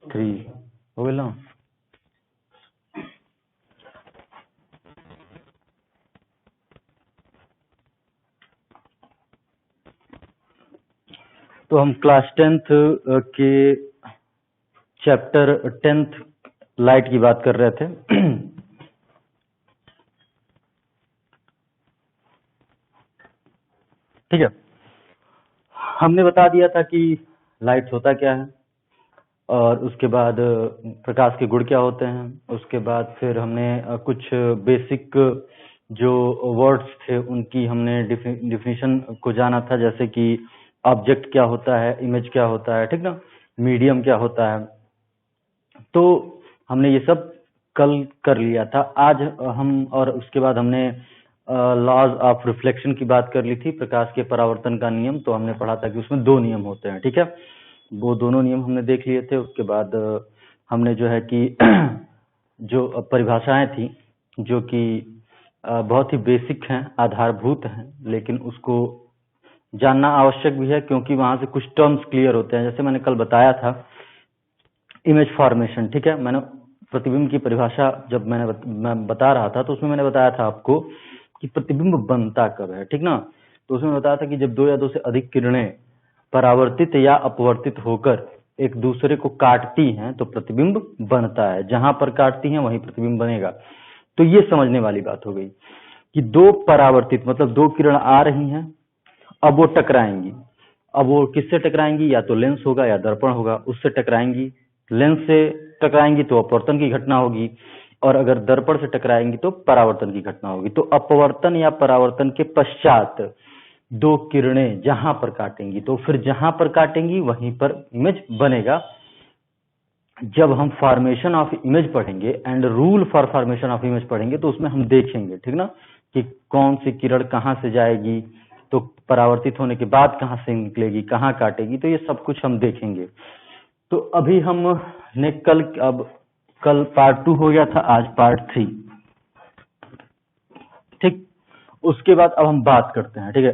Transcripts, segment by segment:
3 हो गया ना। तो हम क्लास 10th के चैप्टर 10th लाइट की बात कर रहे थे। ठीक है, हमने बता दिया था कि लाइट होता क्या है और उसके बाद प्रकाश के गुण क्या होते हैं। उसके बाद फिर हमने कुछ बेसिक जो वर्ड्स थे उनकी हमने डिफिनीशन को जाना था, जैसे कि ऑब्जेक्ट क्या होता है, इमेज क्या होता है, ठीक ना, मीडियम क्या होता है। तो हमने ये सब कल कर लिया था। आज हम और उसके बाद हमने लॉज ऑफ रिफ्लेक्शन की बात कर ली थी, प्रकाश के परावर्तन का नियम। तो हमने पढ़ा था कि उसमें 2 नियम होते हैं, ठीक है, वो दोनों नियम हमने देख लिए थे। उसके बाद हमने जो है कि जो परिभाषाएं थी जो कि बहुत ही बेसिक हैं, आधारभूत हैं, लेकिन उसको जानना आवश्यक भी है क्योंकि वहां से कुछ टर्म्स क्लियर होते हैं। जैसे मैंने कल बताया था इमेज फॉर्मेशन, ठीक है, मैंने प्रतिबिंब की परिभाषा जब मैं बता रहा था तो उसमें मैंने बताया था आपको कि प्रतिबिंब बनता कब है, ठीक ना। तो उसमें बताया था कि जब 2 या 2 से अधिक किरणें परावर्तित या अपवर्तित होकर एक दूसरे को काटती हैं तो प्रतिबिंब बनता है। जहां पर काटती हैं वहीं प्रतिबिंब बनेगा। तो ये समझने वाली बात हो गई कि 2 परावर्तित मतलब 2 किरण आ रही हैं, अब वो टकराएंगी। अब वो किससे टकराएंगी, या तो लेंस होगा या दर्पण होगा, उससे टकराएंगी। लेंस से टकराएंगी तो अपवर्तन की घटना होगी, और अगर दर्पण से टकराएंगी तो परावर्तन की घटना होगी। तो अपवर्तन या परावर्तन के पश्चात 2 किरणें जहां पर काटेंगी तो फिर जहां पर काटेंगी वहीं पर इमेज बनेगा। जब हम फॉर्मेशन ऑफ इमेज पढ़ेंगे and rule for formation of image पढ़ेंगे तो उसमें हम देखेंगे, ठीक ना, कि कौन सी किरण कहां से जाएगी, तो परावर्तित होने के बाद कहां से निकलेगी, कहां काटेगी, तो ये सब कुछ हम देखेंगे। तो अभी हमने कल पार्ट 2 हो गया था, आज पार्ट 3, ठीक। उसके बाद अब हम बात करते हैं, ठीक है,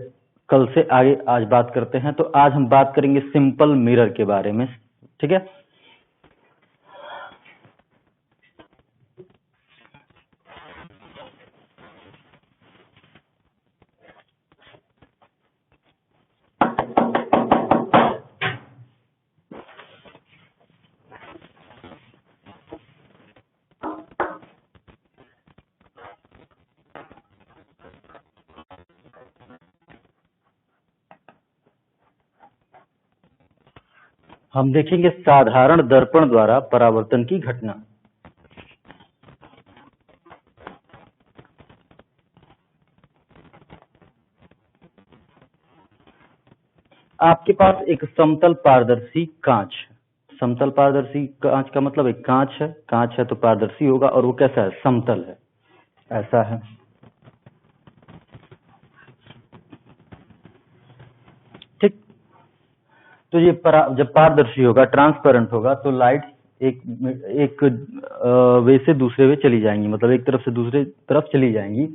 कल से आगे आज बात करते हैं। तो आज हम बात करेंगे सिंपल मिरर के बारे में, ठीक है। हम देखेंगे साधारण दर्पण द्वारा परावर्तन की घटना। आपके पास एक समतल पारदर्शी कांच है। समतल पारदर्शी कांच का मतलब एक कांच है तो पारदर्शी होगा, और वो कैसा है, समतल है, ऐसा है, ठीक। तो ये जब पारदर्शी होगा, ट्रांसपेरेंट होगा, तो लाइट एक एक वे से दूसरे वे चली जाएंगी, मतलब एक तरफ से दूसरे तरफ चली जाएंगी।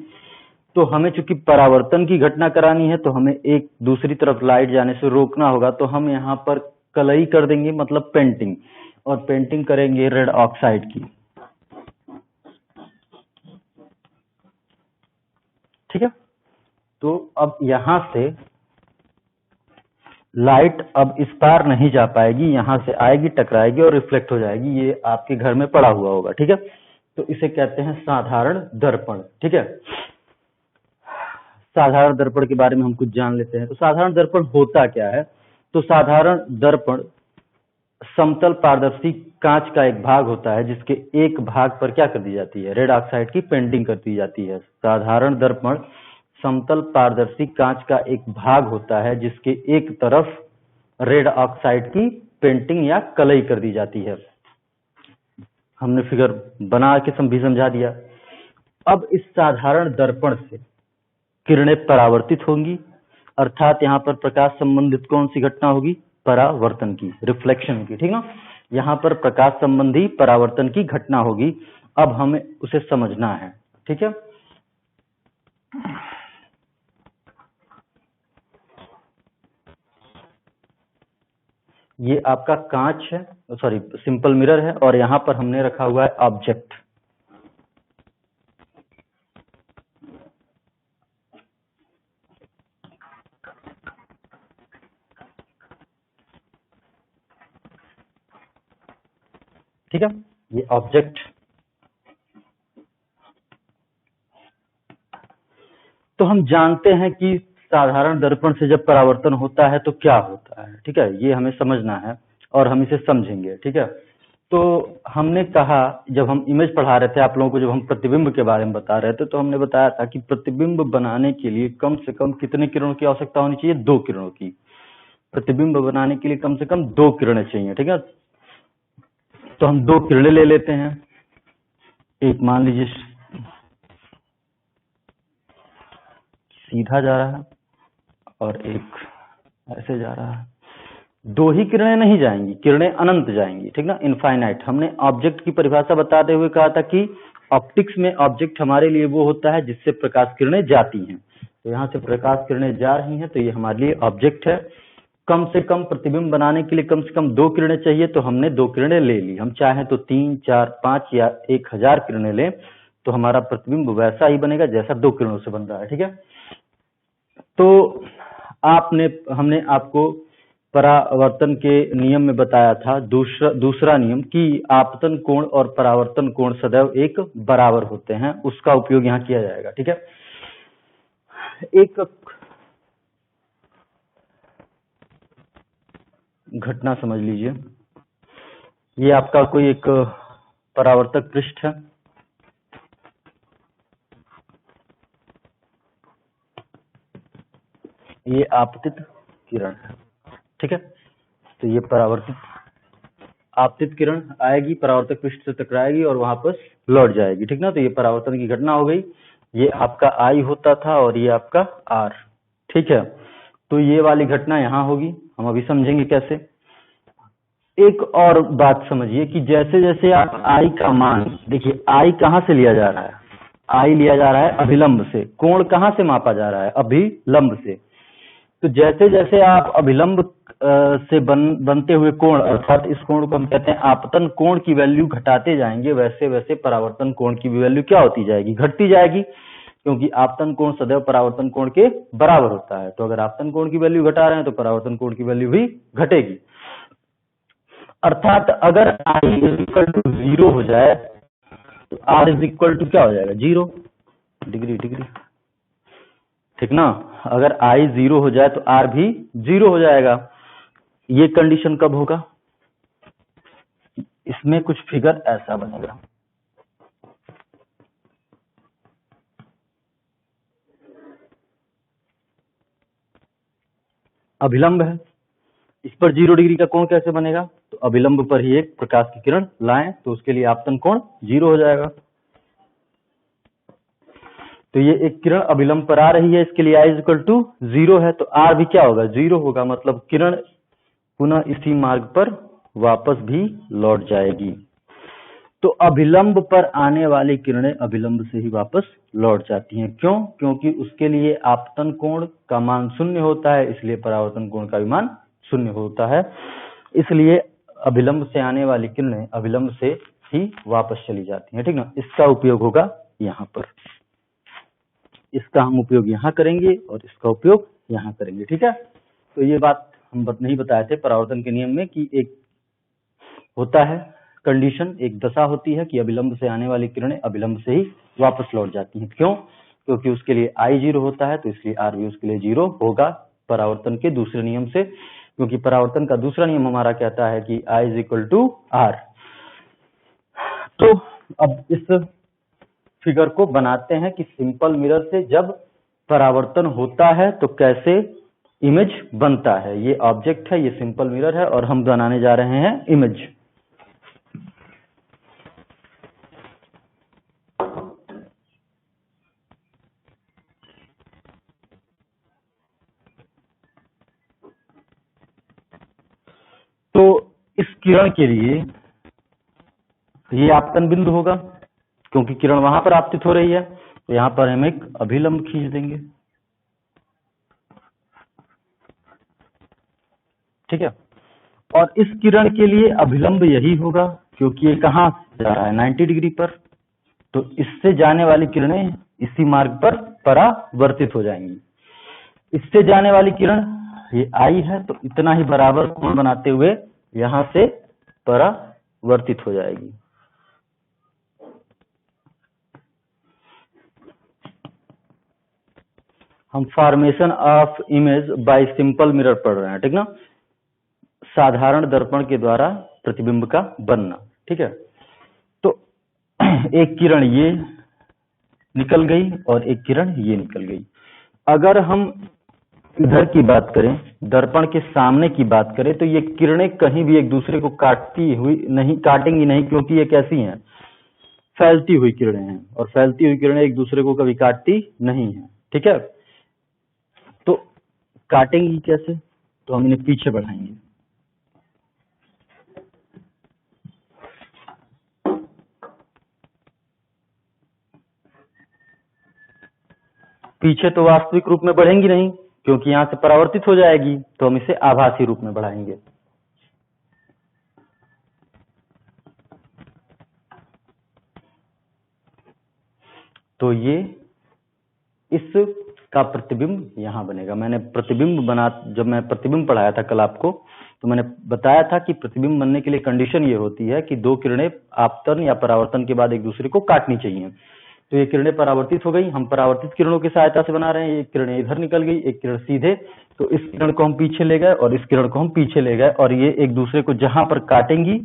तो हमें चूंकि परावर्तन की घटना करानी है तो हमें एक दूसरी तरफ लाइट जाने से रोकना होगा। तो हम यहाँ पर कलई कर देंगे, मतलब पेंटिंग, और पेंटिंग करेंगे रेड ऑक्साइड की, ठीक है। तो अब यहाँ से लाइट अब इस पार नहीं जा पाएगी, यहाँ से आएगी, टकराएगी और रिफ्लेक्ट हो जाएगी। ये आपके घर में पड़ा हुआ होगा, ठीक है। तो इसे कहते हैं साधारण दर्पण, ठीक है। साधारण दर्पण के बारे में हम कुछ जान लेते हैं। तो साधारण दर्पण होता क्या है। तो साधारण दर्पण समतल पारदर्शी कांच का एक भाग होता है जिसके एक भाग पर क्या कर दी जाती है, रेड ऑक्साइड की पेंटिंग कर दी जाती है। साधारण दर्पण समतल पारदर्शी कांच का एक भाग होता है जिसके एक तरफ रेड ऑक्साइड की पेंटिंग या कलई कर दी जाती है। हमने फिगर बना के भी समझा दिया। अब इस साधारण दर्पण से किरणें परावर्तित होंगी, अर्थात यहाँ पर प्रकाश संबंधित कौन सी घटना होगी, परावर्तन की, रिफ्लेक्शन की, ठीक ना। यहाँ पर प्रकाश संबंधी परावर्तन की घटना होगी। अब हमें उसे समझना है, ठीक है। ये आपका कांच है, सॉरी सिंपल मिरर है, और यहाँ पर हमने रखा हुआ है ऑब्जेक्ट। ठीक है, ये ऑब्जेक्ट। तो हम जानते हैं कि साधारण दर्पण से जब परावर्तन होता है तो क्या होता है, ठीक है, ये हमें समझना है और हम इसे समझेंगे। ठीक है, तो हमने कहा, जब हम इमेज पढ़ा रहे थे आप लोगों को, जब हम प्रतिबिंब के बारे में बता रहे थे, तो हमने बताया था कि प्रतिबिंब बनाने के लिए कम से कम कितने किरणों की आवश्यकता होनी चाहिए? 2 किरणों की। प्रतिबिंब बनाने के लिए कम से कम 2 किरणें चाहिए। ठीक है, तो हम 2 किरणें ले लेते हैं। एक मान लीजिए सीधा जा रहा है और एक ऐसे जा रहा है। 2 ही किरणें नहीं जाएंगी, किरणें अनंत जाएंगी। ठीक ना, इनफाइनाइट। हमने ऑब्जेक्ट की परिभाषा बताते हुए कहा था कि ऑप्टिक्स में ऑब्जेक्ट हमारे लिए वो होता है जिससे प्रकाश किरणें जाती हैं। तो यहाँ से प्रकाश किरणें जा रही हैं, तो ये हमारे लिए ऑब्जेक्ट है। कम से कम प्रतिबिंब बनाने के लिए कम से कम 2 किरणें चाहिए, तो हमने 2 किरणें ले ली। हम चाहें तो 3, 4, 5 या 1000 किरणें लें, तो हमारा प्रतिबिंब वैसा ही बनेगा जैसा 2 किरणों से बन रहा है। ठीक है, तो हमने आपको परावर्तन के नियम में बताया था दूसरा नियम कि आपतन कोण और परावर्तन कोण सदैव एक बराबर होते हैं, उसका उपयोग यहाँ किया जाएगा। ठीक है, एक घटना समझ लीजिए, ये आपका कोई एक परावर्तक पृष्ठ है, ये आपतित किरण है। ठीक है, तो ये आपतित किरण आएगी, परावर्तक पृष्ठ से टकराएगी और वापस लौट जाएगी। ठीक ना, तो ये परावर्तन की घटना हो गई। ये आपका आई होता था और ये आपका आर। ठीक है, तो ये वाली घटना यहाँ होगी, हम अभी समझेंगे कैसे। एक और बात समझिए कि जैसे जैसे आप आई का मान देखिए, आई कहाँ से लिया जा रहा है? आई लिया जा रहा है अभिलंब से। कोण कहाँ से मापा जा रहा है? अभिलंब से। तो जैसे जैसे आप अभिलंब से बनते हुए कोण, अर्थात इस कोण को हम कहते हैं आपतन कोण की वैल्यू घटाते जाएंगे, वैसे वैसे परावर्तन कोण की भी वैल्यू क्या होती जाएगी? घटती जाएगी, क्योंकि आपतन कोण सदैव परावर्तन कोण के बराबर होता है। तो अगर आपतन कोण की वैल्यू घटा रहे हैं तो परावर्तन कोण की वैल्यू भी घटेगी। अर्थात अगर I इक्वल टू 0 हो जाए तो R इज इक्वल टू क्या हो जाएगा? 0 डिग्री। ठीक ना, अगर I 0 हो जाए तो R भी 0 हो जाएगा। ये कंडीशन कब होगा? इसमें कुछ फिगर ऐसा बनेगा। अभिलंब है, इस पर 0 डिग्री का कोण कैसे बनेगा? तो अभिलंब पर ही एक प्रकाश की किरण लाएं तो उसके लिए आपतन कोण 0 हो जाएगा। तो ये एक किरण अभिलंब पर आ रही है, इसके लिए I इक्वल टू 0 है, तो R भी क्या होगा? 0 होगा, मतलब किरण पुनः इसी मार्ग पर वापस भी लौट जाएगी। तो अभिलंब पर आने वाली किरणें अभिलंब से ही वापस लौट जाती हैं। क्यों? क्योंकि उसके लिए आपतन कोण का मान 0 होता है, इसलिए परावर्तन कोण का भी मान 0 होता है। इसलिए अभिलंब से आने वाली किरणें अभिलंब से ही वापस चली जाती हैं। ठीक ना, इसका उपयोग होगा यहाँ पर, इसका हम उपयोग यहाँ करेंगे और इसका उपयोग यहाँ करेंगे। ठीक है, तो ये बात हम नहीं बताए थे परावर्तन के नियम में कि एक होता है कंडीशन, एक दशा होती है कि अभिलंब से आने वाली किरणें अभिलंब से ही वापस लौट जाती हैं। क्यों? क्योंकि उसके लिए I 0 होता है, तो इसलिए R भी उसके लिए 0 होगा परावर्तन के दूसरे नियम से, क्योंकि परावर्तन का दूसरा नियम हमारा कहता है कि I is equal to R। तो अब इस फिगर को बनाते हैं कि सिंपल मिरर से जब परावर्तन होता है तो कैसे इमेज बनता है। ये ऑब्जेक्ट है, ये सिंपल मिरर है और हम बनाने जा रहे हैं इमेज। तो इस किरण के लिए ये आपतन बिंदु होगा, क्योंकि किरण वहां पर आपतित हो रही है, तो यहां पर हम एक अभिलंब खींच देंगे। ठीक है, और इस किरण के लिए अभिलंब यही होगा, क्योंकि ये कहाँ जा रहा है 90 डिग्री पर, तो इससे जाने वाली किरणें इसी मार्ग पर परावर्तित हो जाएंगी। इससे जाने वाली किरण ये आई है, तो इतना ही बराबर कोण बनाते हुए यहां से परावर्तित हो जाएगी। हम formation of image by simple mirror पढ़ रहे हैं, ठीक ना, साधारण दर्पण के द्वारा प्रतिबिंब का बनना, ठीक है। तो एक किरण ये निकल गई और एक किरण ये निकल गई। अगर हम इधर की बात करें, दर्पण के सामने की बात करें, तो ये किरणें कहीं भी एक दूसरे को काटेंगी नहीं, क्योंकि ये कैसी हैं, फैलती हुई किरणें हैं, और फैलती हुई किरणें एक दूसरे को कभी काटती नहीं है, ठीक है। तो काटेंगी कैसे, तो हम इन्हें पीछे बढ़ाएंगे। पीछे तो वास्तविक रूप में बढ़ेंगी नहीं, क्योंकि यहां से परावर्तित हो जाएगी, तो हम इसे आभासी रूप में बढ़ाएंगे। तो ये इसका प्रतिबिंब यहां बनेगा। जब मैं प्रतिबिंब पढ़ाया था कल आपको, तो मैंने बताया था कि प्रतिबिंब बनने के लिए कंडीशन ये होती है कि दो किरणें आपतन या परावर्तन के बाद एक दूसरे को काटनी चाहिए। तो ये किरणें परावर्तित हो गई, हम परावर्तित किरणों की सहायता से बना रहे हैं। एक किरण इधर निकल गई, एक किरण सीधे, तो इस किरण को हम पीछे ले गए और इस किरण को हम पीछे ले गए, और ये एक दूसरे को जहां पर काटेंगी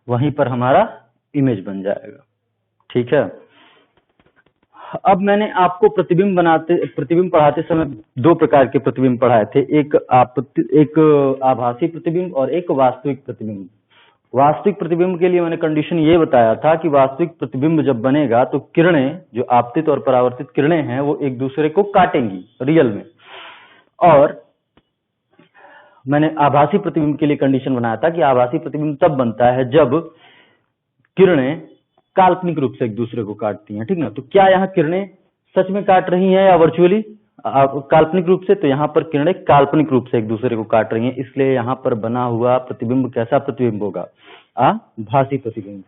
वहीं पर हमारा इमेज बन जाएगा, ठीक है। अब मैंने आपको प्रतिबिंब पढ़ाते समय दो प्रकार के प्रतिबिंब पढ़ाए थे, एक आभासी प्रतिबिंब और एक वास्तविक प्रतिबिंब। वास्तविक प्रतिबिंब के लिए मैंने कंडीशन ये बताया था कि वास्तविक प्रतिबिंब जब बनेगा तो किरणें, जो आपतित और परावर्तित किरणें हैं, वो एक दूसरे को काटेंगी रियल में। और मैंने आभासी प्रतिबिंब के लिए कंडीशन बनाया था कि आभासी प्रतिबिंब तब बनता है जब किरणें काल्पनिक रूप से एक दूसरे को काटती हैं, ठीक ना। तो क्या यहाँ किरणें सच में काट रही हैं या वर्चुअली काल्पनिक रूप से? तो यहाँ पर किरणें काल्पनिक रूप से एक दूसरे को काट रही हैं, इसलिए यहाँ पर बना हुआ प्रतिबिंब कैसा प्रतिबिंब होगा? आभासी प्रतिबिंब।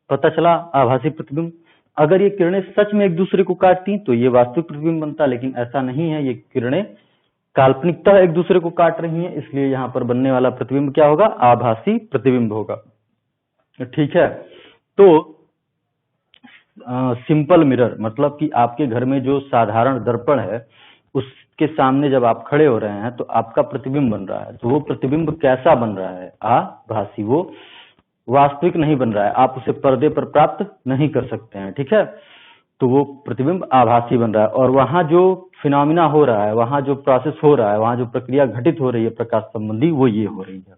पता चला आभासी प्रतिबिंब। अगर ये किरणें सच में एक दूसरे को काटती तो ये वास्तविक प्रतिबिंब बनता, लेकिन ऐसा नहीं है, ये किरणें काल्पनिकतः एक दूसरे को काट रही हैं, इसलिए यहाँ पर बनने वाला प्रतिबिंब क्या होगा? आभासी प्रतिबिंब होगा, ठीक है। तो सिंपल मिरर मतलब कि आपके घर में जो साधारण दर्पण है उसके सामने जब आप खड़े हो रहे हैं तो आपका प्रतिबिंब बन रहा है। तो वो प्रतिबिंब कैसा बन रहा है? आभासी, वो वास्तविक नहीं बन रहा है, आप उसे पर्दे पर प्राप्त नहीं कर सकते हैं, ठीक है। तो वो प्रतिबिंब आभासी बन रहा है, और वहां जो फिनोमिना हो रहा है, वहां जो प्रोसेस हो रहा है, वहां जो प्रक्रिया घटित हो रही है प्रकाश संबंधी, वो ये हो रही है।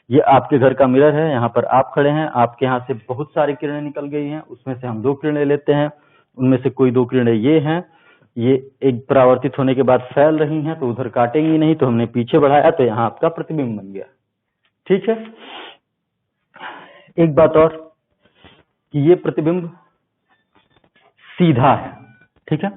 ये आपके घर का मिरर है, यहाँ पर आप खड़े हैं, आपके यहाँ से बहुत सारी किरणें निकल गई हैं, उसमें से हम 2 किरणें लेते हैं, उनमें से कोई 2 किरणें ये हैं, ये एक परावर्तित होने के बाद फैल रही हैं, तो उधर काटेंगी नहीं, तो हमने पीछे बढ़ाया, तो यहाँ आपका प्रतिबिंब बन गया, ठीक है। एक बात और कि ये प्रतिबिंब सीधा है, ठीक है,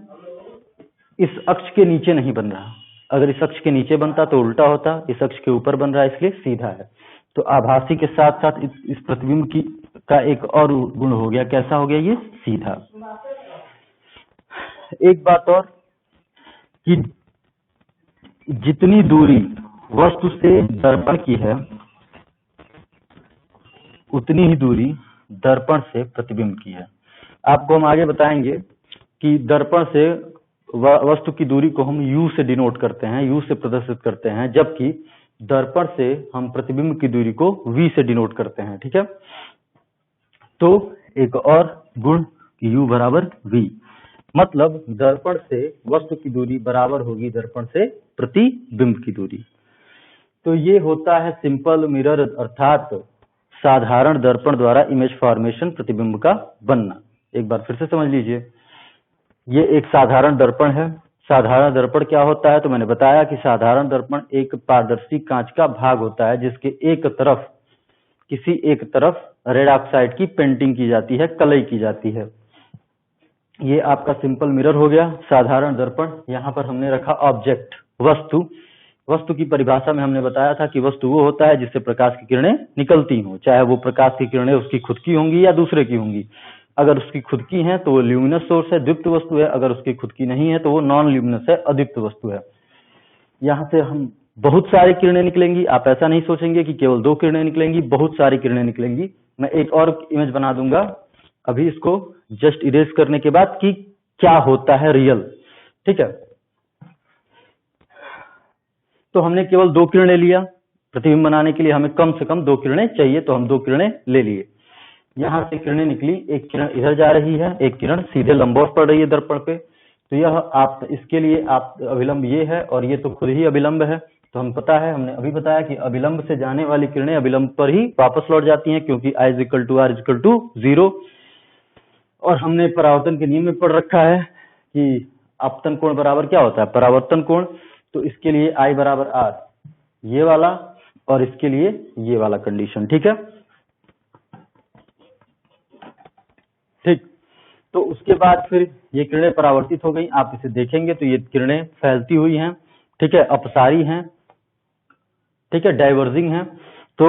इस अक्ष के नीचे नहीं बन रहा। अगर इस अक्ष के नीचे बनता तो उल्टा होता, इस अक्ष के ऊपर बन रहा है, इसलिए सीधा है। तो आभासी के साथ साथ इस प्रतिबिंब का एक और गुण हो गया, कैसा हो गया? ये सीधा। एक बात और कि जितनी दूरी वस्तु से दर्पण की है उतनी ही दूरी दर्पण से प्रतिबिंब की है। आपको हम आगे बताएंगे कि दर्पण से वस्तु की दूरी को हम u से डिनोट करते हैं, u से प्रदर्शित करते हैं, जबकि दर्पण से हम प्रतिबिंब की दूरी को v से डिनोट करते हैं, ठीक है। तो एक और गुण कि u बराबर v, मतलब दर्पण से वस्तु की दूरी बराबर होगी दर्पण से प्रतिबिंब की दूरी। तो ये होता है सिंपल मिरर, अर्थात साधारण दर्पण द्वारा इमेज फॉर्मेशन, प्रतिबिंब का बनना। एक बार फिर से समझ लीजिए, ये एक साधारण दर्पण है। साधारण दर्पण क्या होता है? तो मैंने बताया कि साधारण दर्पण एक पारदर्शी कांच का भाग होता है जिसके किसी एक तरफ रेड ऑक्साइड की पेंटिंग की जाती है, कलई की जाती है। ये आपका सिंपल मिरर हो गया, साधारण दर्पण। यहाँ पर हमने रखा ऑब्जेक्ट, वस्तु। वस्तु की परिभाषा में हमने बताया था कि वस्तु वो होता है जिससे प्रकाश की किरणें निकलती हों, चाहे वो प्रकाश की किरणें उसकी खुद की होंगी या दूसरे की होंगी। अगर उसकी खुद की हैं तो वो ल्यूमिनस सोर्स है, दीप्त वस्तु है। अगर उसकी खुद की नहीं है तो वो नॉन ल्यूमिनस है, अदीप्त वस्तु है। यहाँ से हम बहुत सारी किरणें निकलेंगी। आप ऐसा नहीं सोचेंगे कि केवल 2 किरणें निकलेंगी, बहुत सारी किरणें निकलेंगी। मैं एक और इमेज बना दूंगा अभी इसको जस्ट इरेज करने के बाद कि क्या होता है रियल। ठीक है, तो हमने केवल 2 किरणें लिया। प्रतिबिंब बनाने के लिए हमें कम से कम 2 किरणें चाहिए, तो हम 2 किरणें ले लिए। यहाँ से किरणें निकली, एक किरण इधर जा रही है, एक किरण सीधे लंबवत पड़ रही है दर्पण पे। तो यह आप इसके लिए आप अभिलंब ये है और ये तो खुद ही अभिलंब है। तो हम पता है, हमने अभी बताया कि अभिलंब से जाने वाली किरणें अभिलंब पर ही वापस लौट जाती हैं, क्योंकि I = R = 0। और हमने परावर्तन के नियम में पढ़ रखा है कि आपतन कोण बराबर क्या होता है? परावर्तन कोण। तो इसके लिए I = R, ये वाला, और इसके लिए ये वाला कंडीशन। ठीक है, ठीक। तो उसके बाद फिर ये किरणें परावर्तित हो गई। आप इसे देखेंगे तो ये किरणें फैलती हुई हैं, ठीक है, अपसारी हैं, ठीक है, डाइवर्जिंग हैं। तो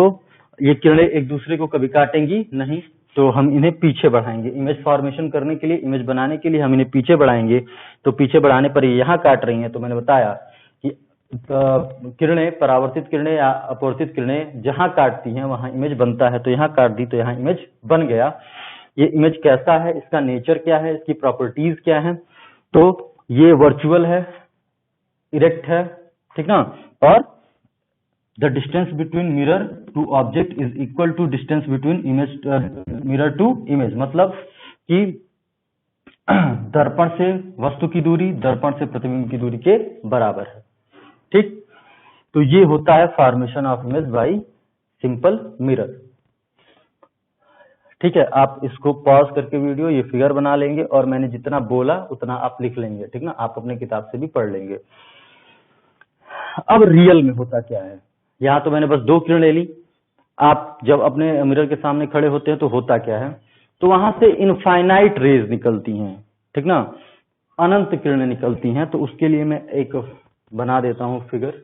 ये किरणें एक दूसरे को कभी काटेंगी नहीं, तो हम इन्हें पीछे बढ़ाएंगे। इमेज फॉर्मेशन करने के लिए, इमेज बनाने के लिए हम इन्हें पीछे बढ़ाएंगे। तो पीछे बढ़ाने पर ये यहाँ काट रही हैं। तो मैंने बताया कि किरणें, परावर्तित किरणें या अपवर्तित किरणें जहां काटती हैं वहां इमेज बनता है। तो यहाँ काट दी तो यहाँ इमेज बन गया। ये इमेज कैसा है, इसका नेचर क्या है, इसकी प्रॉपर्टीज क्या है? तो ये वर्चुअल है, इरेक्ट है, ठीक ना। और the distance between mirror to object is equal to distance between image mirror to image. मतलब कि दर्पण से वस्तु की दूरी दर्पण से प्रतिबिंब की दूरी के बराबर है। ठीक, तो ये होता है formation of image by simple mirror. ठीक है, आप इसको पॉज करके वीडियो ये फिगर बना लेंगे और मैंने जितना बोला उतना आप लिख लेंगे। ठीक ना, आप अपने किताब से भी पढ़ लेंगे। अब रियल में होता क्या है? यहाँ तो मैंने बस 2 किरणें ली। आप जब अपने मिरर के सामने खड़े होते हैं तो होता क्या है? तो वहां से इनफाइनाइट रेज निकलती हैं, ठीक ना, अनंत किरणें निकलती हैं। तो उसके लिए मैं एक बना देता हूं फिगर।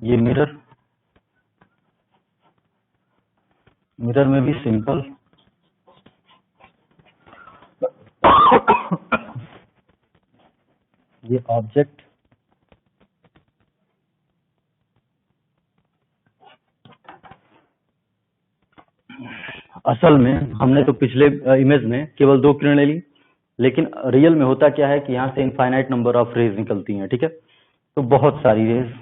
ये मिरर में भी सिंपल ये ऑब्जेक्ट, असल में हमने तो पिछले इमेज में केवल 2 किरणें ली, लेकिन रियल में होता क्या है कि यहाँ से इनफाइनाइट नंबर ऑफ रेज निकलती हैं। ठीक है, तो बहुत सारी रेज,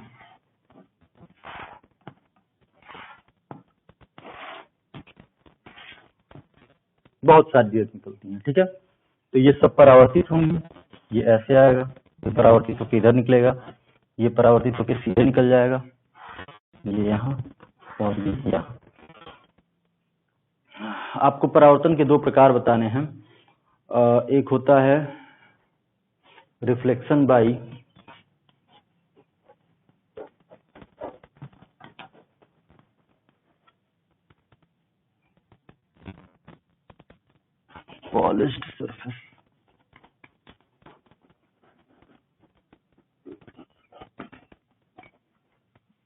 बहुत सारी रेज निकलती हैं। ठीक है, तो ये सब परावर्तित होंगी। ये ऐसे आएगा, ये परावर्तित होकर इधर निकलेगा, ये परावर्तित होकर सीधे निकल जाएगा, ये यहाँ और ये यहाँ। आपको परावर्तन के 2 प्रकार बताने हैं। एक होता है रिफ्लेक्शन बाई पॉलिश्ड सरफेस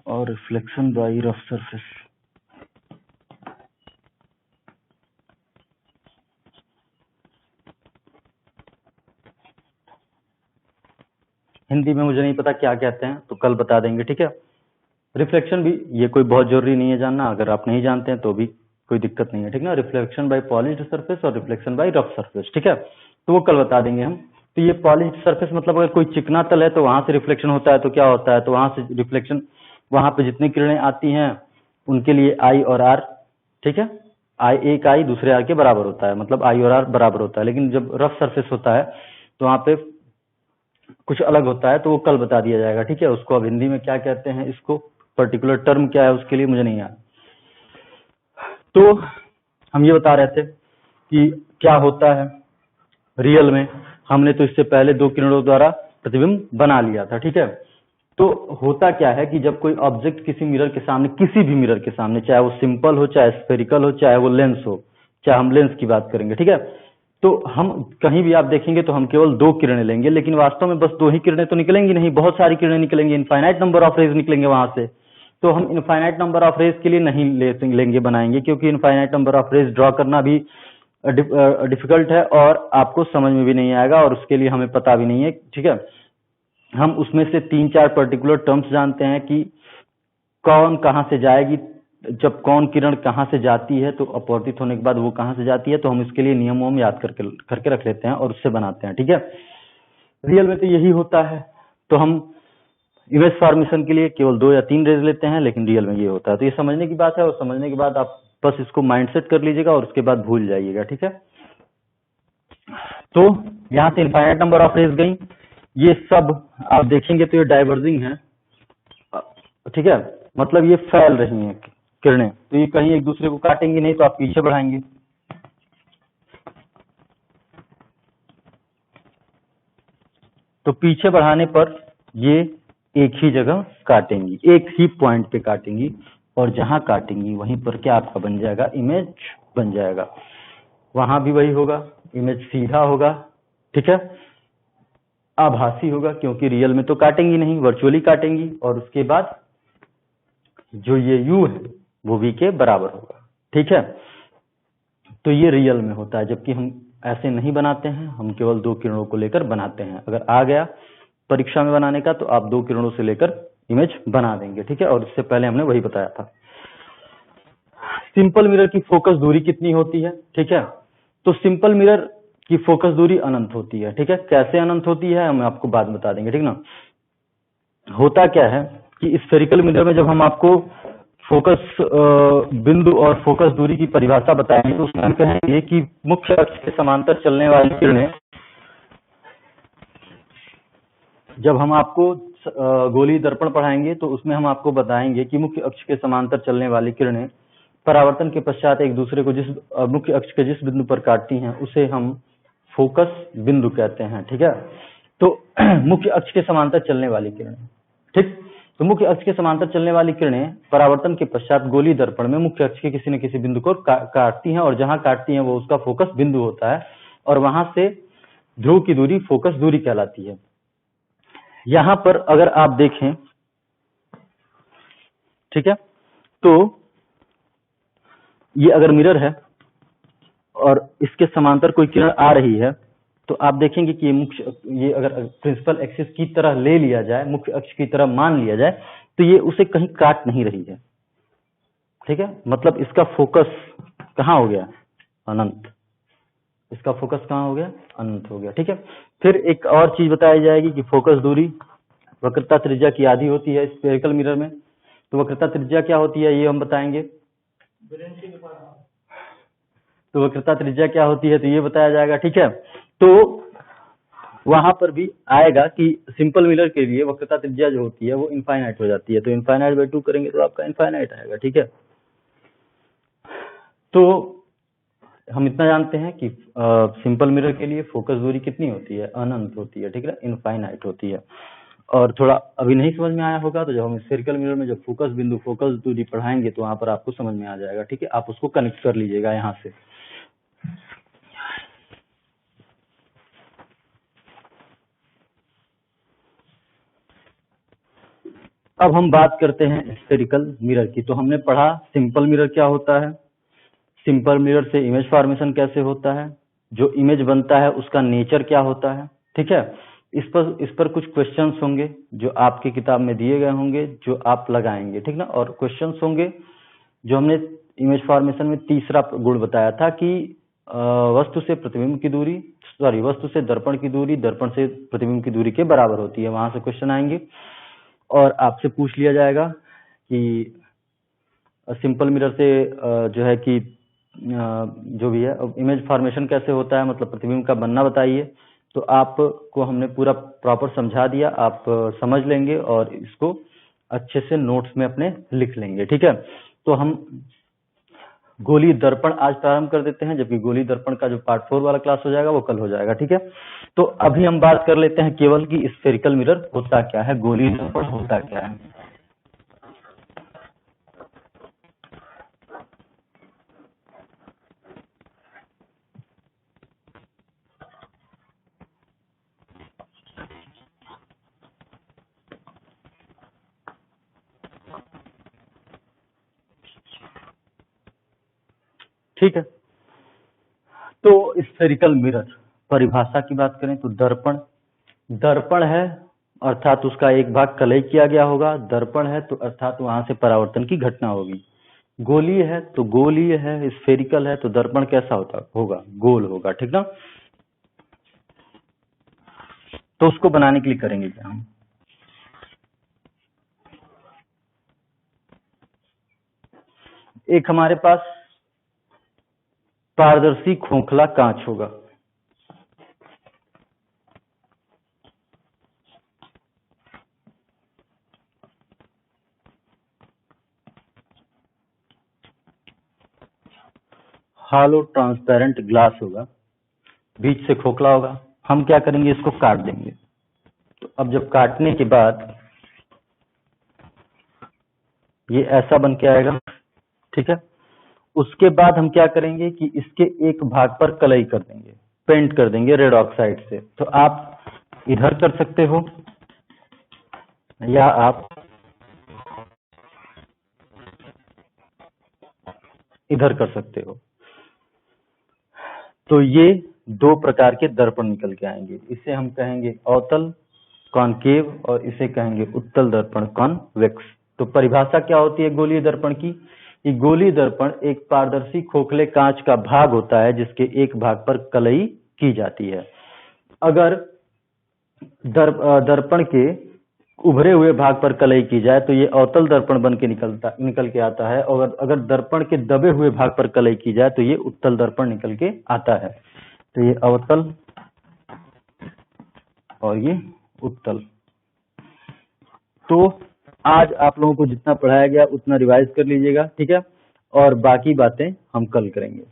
और reflection by rough surface. Hindi में मुझे नहीं पता क्या कहते हैं, तो कल बता देंगे, ठीक है। रिफ्लेक्शन भी ये कोई बहुत जरूरी नहीं है जानना, अगर आप नहीं जानते हैं तो भी कोई दिक्कत नहीं है, ठीक ना। रिफ्लेक्शन बाय पॉलिश्ड सरफेस और रिफ्लेक्शन बाय रफ सरफेस, ठीक है, तो वो कल बता देंगे हम। तो ये पॉलिश्ड सरफेस मतलब अगर कोई चिकना तल है तो वहां से रिफ्लेक्शन होता है, तो क्या होता है, तो वहां से रिफ्लेक्शन, वहां पे जितनी किरणें आती हैं उनके लिए आई और आर, ठीक है, एक आई दूसरे आर के बराबर होता है, मतलब आई और आर बराबर होता है। लेकिन जब रफ सरफेस होता है तो वहां पे कुछ अलग होता है, तो वो कल बता दिया जाएगा, ठीक है। उसको अब हिंदी में क्या कहते हैं, इसको पर्टिकुलर टर्म क्या है उसके लिए मुझे नहीं याद। तो हम ये बता रहे थे कि क्या होता है रियल में, हमने तो इससे पहले 2 किरणों द्वारा प्रतिबिंब बना लिया था, ठीक है। तो होता क्या है कि जब कोई ऑब्जेक्ट किसी मिरर के सामने, किसी भी मिरर के सामने, चाहे वो सिंपल हो, चाहे स्फेरिकल हो, चाहे वो लेंस हो, चाहे हम लेंस की बात करेंगे, ठीक है, तो हम कहीं भी आप देखेंगे तो हम केवल 2 किरणें लेंगे, लेकिन वास्तव में बस 2 ही किरणें तो निकलेंगी नहीं, बहुत सारी किरणें निकलेंगी, इनफाइनाइट नंबर ऑफ रेज निकलेंगे वहां से। तो हम इनफाइनाइट नंबर ऑफ रेज के लिए नहीं लेंगे बनाएंगे, क्योंकि infinite number of rays draw करना भी डिफिकल्ट है और आपको समझ में भी नहीं आएगा, और उसके लिए हमें पता भी नहीं है, ठीक है। हम उसमें से 3-4 पर्टिकुलर टर्म्स जानते हैं कि कौन कहां से जाएगी, जब कौन किरण कहां से जाती है, तो अपवर्तित होने के बाद वो कहां से जाती है, तो हम इसके लिए नियम हम याद करके रख लेते हैं और उससे बनाते हैं, ठीक है। रियल में तो यही होता है, तो हम इमेज फॉर्मेशन के लिए केवल 2 या 3 रेज लेते हैं, लेकिन रियल में ये होता है। तो ये समझने की बात है, और समझने के बाद आप बस इसको माइंडसेट कर लीजिएगा और उसके बाद भूल जाइएगा, ठीक है। तो यहां से इनफाइनाइट नंबर ऑफ रेज गई, ये सब आप देखेंगे तो ये डाइवर्जिंग है, ठीक है, मतलब ये फैल रही हैं किरणें, तो ये कहीं एक दूसरे को काटेंगी नहीं, तो आप पीछे बढ़ाएंगे, तो पीछे बढ़ाने पर ये एक ही जगह काटेंगी, एक ही पॉइंट पे काटेंगी, और जहां काटेंगी वहीं पर क्या आपका बन जाएगा, इमेज बन जाएगा। वहां भी वही होगा, इमेज सीधा होगा, ठीक है, आभासी होगा, क्योंकि रियल में तो काटेंगी नहीं, वर्चुअली काटेंगी, और उसके बाद जो ये यू है वो वी के बराबर होगा, ठीक है। तो ये रियल में होता है, जबकि हम ऐसे नहीं बनाते हैं, हम केवल 2 किरणों को लेकर बनाते हैं। अगर आ गया परीक्षा में बनाने का तो आप 2 किरणों से लेकर इमेज बना देंगे, ठीक है, और इससे पहले हमने वही बताया था। सिंपल मिरर की फोकस दूरी कितनी होती है, ठीक है, तो सिंपल मिरर की फोकस दूरी अनंत होती है, ठीक है। कैसे अनंत होती है हम आपको बाद में बता देंगे, ठीक ना। होता क्या है कि स्फेरिकल मिरर में जब हम आपको फोकस बिंदु और फोकस दूरी की परिभाषा बताएंगे, तो उसमें हम कहेंगे कि मुख्य अक्ष के समांतर चलने वाली किरणें, जब हम आपको गोलीय दर्पण पढ़ाएंगे तो उसमें हम आपको बताएंगे कि मुख्य अक्ष के समांतर चलने वाली किरणें परावर्तन के पश्चात एक दूसरे को जिस मुख्य अक्ष के जिस बिंदु पर काटती हैं उसे हम फोकस बिंदु कहते हैं, ठीक है। तो मुख्य अक्ष के समांतर चलने वाली किरणें, ठीक, तो मुख्य अक्ष के समांतर चलने वाली किरणें परावर्तन के पश्चात गोलीय दर्पण में मुख्य अक्ष के किसी न किसी बिंदु को काटती हैं, और जहां काटती हैं वो उसका फोकस बिंदु होता है, और वहां से ध्रुव की दूरी फोकस दूरी कहलाती है। यहां पर अगर आप देखें, ठीक है, तो ये अगर मिरर है और इसके समांतर कोई किरण आ रही है, तो आप देखेंगे कि ये अगर प्रिंसिपल एक्सिस की तरह ले लिया जाए, मुख्य अक्ष की तरह मान लिया जाए, तो ये उसे कहीं काट नहीं रही है, ठीक है, मतलब इसका फोकस कहाँ हो गया, अनंत, इसका फोकस कहाँ हो गया, अनंत हो गया, ठीक है। फिर एक और चीज बताई जाएगी कि फोकस दूरी वक्रता त्रिज्या की आधी होती है स्फेरिकल मिरर में, तो वक्रता त्रिज्या क्या होती है ये हम बताएंगे, तो वक्रता त्रिज्या क्या होती है तो ये बताया जाएगा, ठीक है। तो वहां पर भी आएगा कि सिंपल मिरर के लिए वक्रता त्रिज्या जो होती है वो इनफाइनाइट हो जाती है, तो इनफाइनाइट बाय 2 करेंगे तो आपका इनफाइनाइट आएगा, ठीक है। तो हम इतना जानते हैं कि सिंपल मिरर के लिए फोकस दूरी कितनी होती है, अनंत होती है, ठीक है, इनफाइनाइट होती है। और थोड़ा अभी नहीं समझ में आया होगा तो जब हम स्फेरिकल मिरर में जब फोकस बिंदु फोकस दूरी पढ़ाएंगे तो वहां पर आपको समझ में आ जाएगा, ठीक है, आप उसको कनेक्ट कर लीजिएगा यहाँ से। अब हम बात करते हैं स्फेरिकल मिरर की। तो हमने पढ़ा सिंपल मिरर क्या होता है, सिंपल मिरर से इमेज फॉर्मेशन कैसे होता है, जो इमेज बनता है उसका नेचर क्या होता है, ठीक है। इस पर कुछ क्वेश्चंस होंगे जो आपकी किताब में दिए गए होंगे, जो आप लगाएंगे, ठीक ना। और क्वेश्चंस होंगे जो हमने इमेज फॉर्मेशन में तीसरा गुण बताया था कि वस्तु से प्रतिबिंब की दूरी, वस्तु से दर्पण की दूरी दर्पण से प्रतिबिंब की दूरी के बराबर होती है। वहां से क्वेश्चन आएंगे और आपसे पूछ लिया जाएगा कि सिंपल मिरर से जो है कि जो भी है इमेज फॉर्मेशन कैसे होता है, मतलब प्रतिबिंब का बनना बताइए। तो आपको हमने पूरा प्रॉपर समझा दिया, आप समझ लेंगे और इसको अच्छे से नोट्स में अपने लिख लेंगे, ठीक है। तो हम गोलीय दर्पण आज प्रारंभ कर देते हैं, जबकि गोलीय दर्पण का जो पार्ट 4 वाला क्लास हो जाएगा वो कल हो जाएगा, ठीक है। तो अभी हम बात कर लेते हैं केवल कि स्फेरिकल मिरर होता क्या है, गोलीय दर्पण होता क्या है। ठीक है, तो स्फेरिकल मिरर परिभाषा की बात करें तो दर्पण है अर्थात उसका एक भाग कलई किया गया होगा, दर्पण है तो अर्थात वहां से परावर्तन की घटना होगी। गोलीय है तो गोलीय है, स्फेरिकल है तो दर्पण कैसा होगा, गोल होगा, ठीक ना। तो उसको बनाने के लिए करेंगे क्या हम, एक हमारे पास पारदर्शी खोखला कांच होगा, हॉलो ट्रांसपेरेंट ग्लास होगा, बीच से खोखला होगा। हम क्या करेंगे, इसको काट देंगे। तो अब जब काटने के बाद ये ऐसा बन के आएगा, ठीक है। उसके बाद हम क्या करेंगे कि इसके एक भाग पर कलई कर देंगे, पेंट कर देंगे रेड ऑक्साइड से। तो आप इधर कर सकते हो या आप इधर कर सकते हो। तो ये दो प्रकार के दर्पण निकल के आएंगे, इसे हम कहेंगे अवतल कॉनकेव और इसे कहेंगे उत्तल दर्पण कॉन्वेक्स। तो परिभाषा क्या होती है गोलीय दर्पण की, कि गोलीय दर्पण एक पारदर्शी खोखले कांच का भाग होता है जिसके एक भाग पर कलई की जाती है। अगर दर्पण के उभरे हुए भाग पर कलई की जाए तो ये अवतल दर्पण बन के निकल के आता है, और अगर दर्पण के दबे हुए भाग पर कलई की जाए तो ये उत्तल दर्पण निकल के आता है। तो ये अवतल और ये उत्तल। तो आज आप लोगों को जितना पढ़ाया गया उतना रिवाइज कर लीजिएगा, ठीक है, और बाकी बातें हम कल करेंगे।